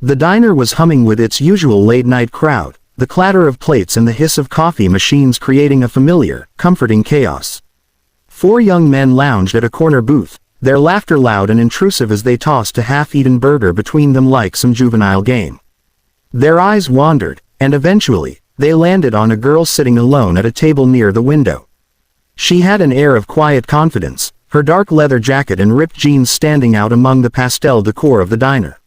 The diner was humming with its usual late-night crowd, the clatter of plates and the hiss of coffee machines creating a familiar, comforting chaos. 4 young men lounged at a corner booth, their laughter loud and intrusive as they tossed a half-eaten burger between them like some juvenile game. Their eyes wandered, and eventually, they landed on a girl sitting alone at a table near the window. She had an air of quiet confidence, her dark leather jacket and ripped jeans standing out among the pastel decor of the diner.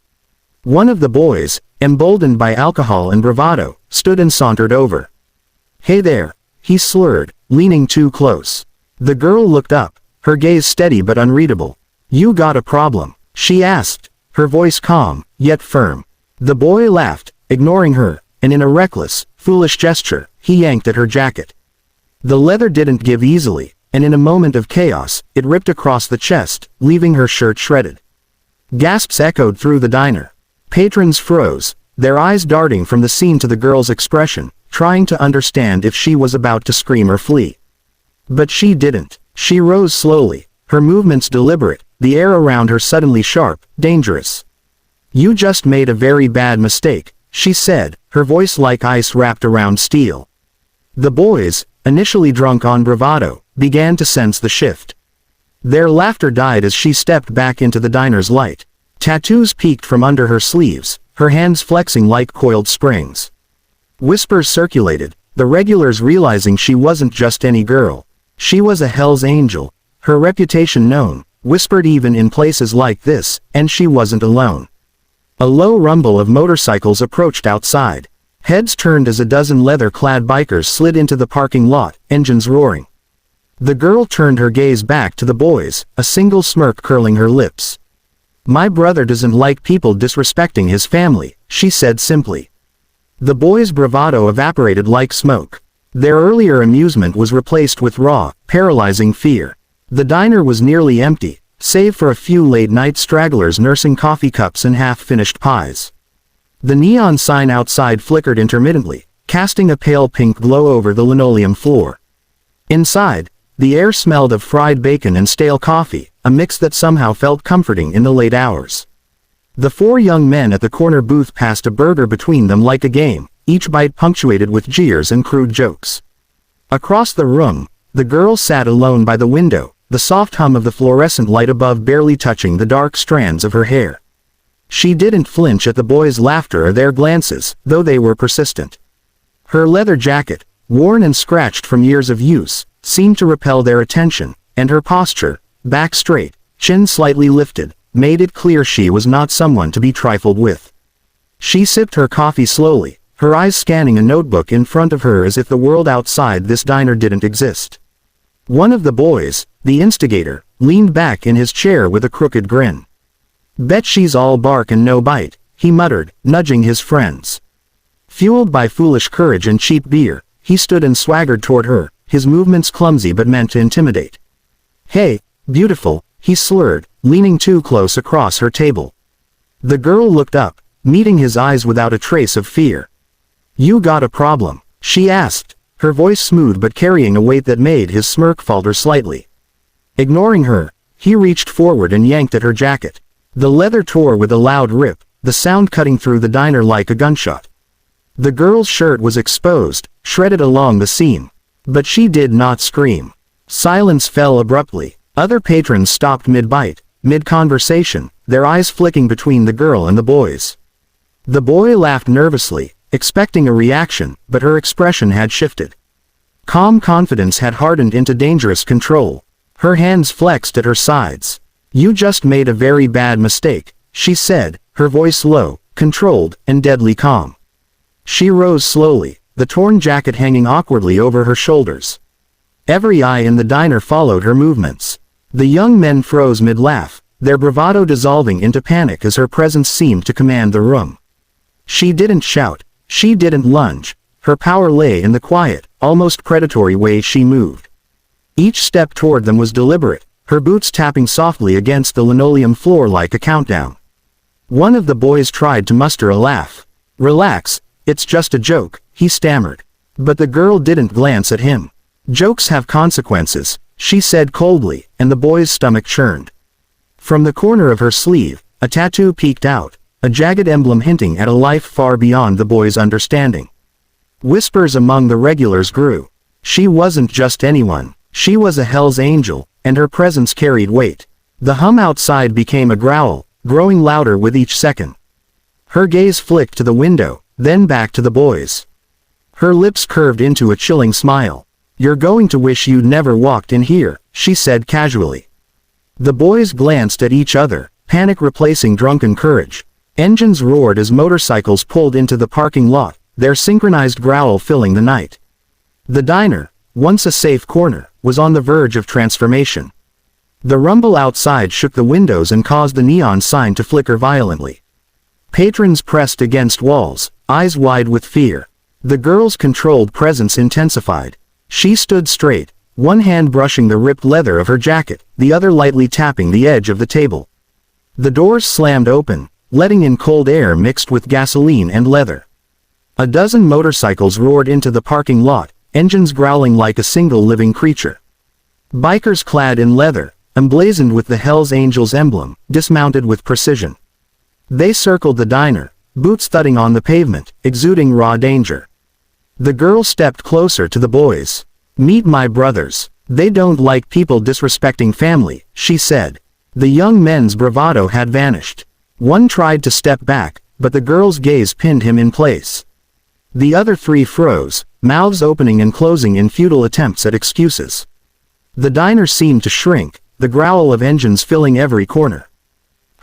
One of the boys, emboldened by alcohol and bravado, stood and sauntered over. "Hey there," he slurred, leaning too close. The girl looked up, her gaze steady but unreadable. "You got a problem?" she asked, her voice calm, yet firm. The boy laughed, ignoring her, and in a reckless, foolish gesture, he yanked at her jacket. The leather didn't give easily, and in a moment of chaos, it ripped across the chest, leaving her shirt shredded. Gasps echoed through the diner. Patrons froze, their eyes darting from the scene to the girl's expression, trying to understand if she was about to scream or flee. But she didn't. She rose slowly, her movements deliberate, the air around her suddenly sharp, dangerous. "You just made a very bad mistake," she said, her voice like ice wrapped around steel. The boys, initially drunk on bravado, began to sense the shift. Their laughter died as she stepped back into the diner's light. Tattoos peeked from under her sleeves, her hands flexing like coiled springs. Whispers circulated, the regulars realizing she wasn't just any girl. She was a Hell's Angel, her reputation known, whispered even in places like this, and she wasn't alone. A low rumble of motorcycles approached outside. Heads turned as a dozen leather-clad bikers slid into the parking lot, engines roaring. The girl turned her gaze back to the boys, a single smirk curling her lips. "My brother doesn't like people disrespecting his family," she said simply. The boys' bravado evaporated like smoke. Their earlier amusement was replaced with raw, paralyzing fear. The diner was nearly empty, save for a few late-night stragglers nursing coffee cups and half-finished pies. The neon sign outside flickered intermittently, casting a pale pink glow over the linoleum floor. Inside, the air smelled of fried bacon and stale coffee, a mix that somehow felt comforting in the late hours. The 4 young men at the corner booth passed a burger between them like a game, each bite punctuated with jeers and crude jokes. Across the room, the girl sat alone by the window, the soft hum of the fluorescent light above barely touching the dark strands of her hair. She didn't flinch at the boys' laughter or their glances, though they were persistent. Her leather jacket, worn and scratched from years of use, seemed to repel their attention, and her posture, back straight, chin slightly lifted, made it clear she was not someone to be trifled with. She sipped her coffee slowly, her eyes scanning a notebook in front of her as if the world outside this diner didn't exist. One of the boys, the instigator, leaned back in his chair with a crooked grin. "Bet she's all bark and no bite," he muttered, nudging his friends. Fueled by foolish courage and cheap beer, he stood and swaggered toward her, his movements clumsy but meant to intimidate. "Hey, beautiful," he slurred, leaning too close across her table. The girl looked up, meeting his eyes without a trace of fear. "You got a problem?" she asked, her voice smooth but carrying a weight that made his smirk falter slightly. Ignoring her, he reached forward and yanked at her jacket. The leather tore with a loud rip, the sound cutting through the diner like a gunshot. The girl's shirt was exposed, shredded along the seam. But she did not scream. Silence fell abruptly. Other patrons stopped mid-bite, mid-conversation, their eyes flicking between the girl and the boys. The boy laughed nervously, expecting a reaction, but her expression had shifted. Calm confidence had hardened into dangerous control. Her hands flexed at her sides. "You just made a very bad mistake," she said, her voice low, controlled, and deadly calm. She rose slowly, the torn jacket hanging awkwardly over her shoulders. Every eye in the diner followed her movements. The young men froze mid-laugh, their bravado dissolving into panic as her presence seemed to command the room. She didn't shout, she didn't lunge, her power lay in the quiet, almost predatory way she moved. Each step toward them was deliberate, her boots tapping softly against the linoleum floor like a countdown. One of the boys tried to muster a laugh. "Relax, it's just a joke," he stammered. But the girl didn't glance at him. "Jokes have consequences," she said coldly, and the boy's stomach churned. From the corner of her sleeve, a tattoo peeked out, a jagged emblem hinting at a life far beyond the boy's understanding. Whispers among the regulars grew. She wasn't just anyone. She was a Hell's Angel, and her presence carried weight. The hum outside became a growl, growing louder with each second. Her gaze flicked to the window, then back to the boys. Her lips curved into a chilling smile. "You're going to wish you'd never walked in here," she said casually. The boys glanced at each other, panic replacing drunken courage. Engines roared as motorcycles pulled into the parking lot, their synchronized growl filling the night. The diner, once a safe corner, was on the verge of transformation. The rumble outside shook the windows and caused the neon sign to flicker violently. Patrons pressed against walls, eyes wide with fear. The girl's controlled presence intensified. She stood straight, one hand brushing the ripped leather of her jacket, the other lightly tapping the edge of the table. The doors slammed open, letting in cold air mixed with gasoline and leather. A dozen motorcycles roared into the parking lot, engines growling like a single living creature. Bikers clad in leather, emblazoned with the Hells Angels emblem, dismounted with precision. They circled the diner, boots thudding on the pavement, exuding raw danger. The girl stepped closer to the boys. "Meet my brothers. They don't like people disrespecting family," she said. The young men's bravado had vanished. One tried to step back, but the girl's gaze pinned him in place. The other three froze, mouths opening and closing in futile attempts at excuses. The diner seemed to shrink, the growl of engines filling every corner.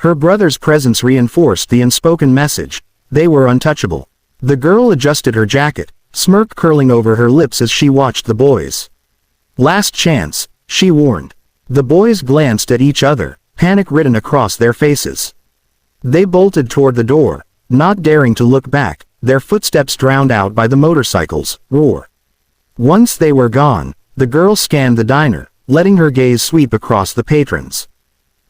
Her brother's presence reinforced the unspoken message: they were untouchable. The girl adjusted her jacket, smirk curling over her lips as she watched the boys. "Last chance," she warned. The boys glanced at each other, panic written across their faces. They bolted toward the door, not daring to look back, their footsteps drowned out by the motorcycles' roar. Once they were gone, the girl scanned the diner, letting her gaze sweep across the patrons.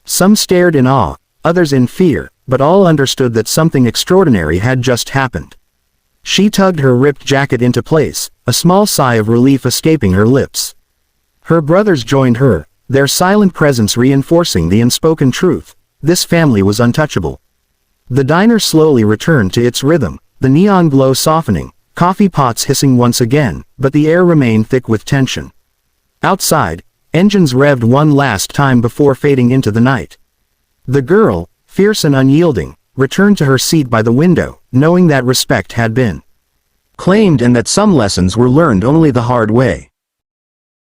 Some stared in awe, others in fear, but all understood that something extraordinary had just happened. She tugged her ripped jacket into place, a small sigh of relief escaping her lips. Her brothers joined her, their silent presence reinforcing the unspoken truth: this family was untouchable. The diner slowly returned to its rhythm, the neon glow softening, coffee pots hissing once again, but the air remained thick with tension. Outside, engines revved one last time before fading into the night. The girl, fierce and unyielding, returned to her seat by the window, knowing that respect had been claimed and that some lessons were learned only the hard way.